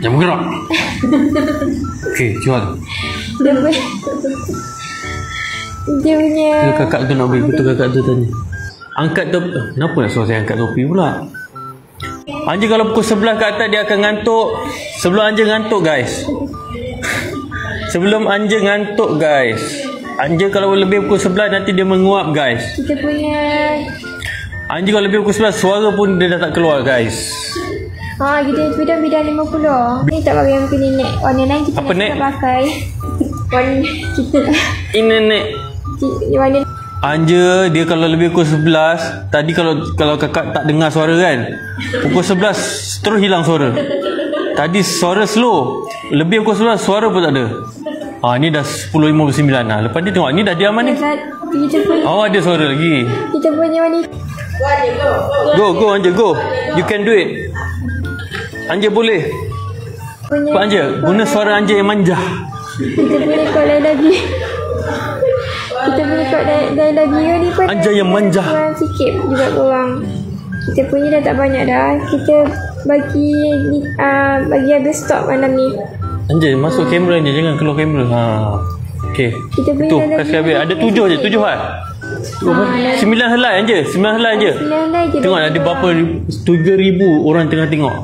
Jangan bergerak. Okey, jual. Dia punya Kakak tu nak beri. Betul kakak tu tanya. Angkat topi. Kenapa nak suruh saya angkat topi pula? Anja kalau pukul 11 ke atas dia akan ngantuk. Sebelum Anja ngantuk guys. Sebelum Anja ngantuk guys. Anja kalau lebih pukul 11 nanti dia menguap guys. kita punya Anja kalau lebih pukul 11 suara pun dia dah tak keluar guys. kita bidang 50. Ni tak pakai yang ke nenek. Warna lain kita Apa, Nek? nak pakai. Warna kita Ini nek. warna Anja dia kalau lebih pukul 11. Tadi kalau kakak tak dengar suara kan, pukul 11 terus hilang suara. Tadi suara slow. Lebih pukul 11 suara pun tak ada. Ni dah 10.59 lah. Lepas ni tengok ni dah diam ni. kita punya Ada suara lagi. kita punya warna Go Anja go. You can do it. Anja boleh. punya Pak Anja guna suara Anja yang manja. kita punya kod lain lagi. Kita punya kod lain lagi ni pun Anja yang manja. kurang sikit juga korang. Kita punya dah tak banyak dah. Kita bagi habis stok malam ni. Anja masuk kamera je, jangan keluar kamera. Okey. Kita punya Tu dah kasih habis. Ada 7 je, 7 kan? 9 helai Anja, 9 helai je. Sembilan helai je. Tengok ada berapa 3,000 orang tengah tengok.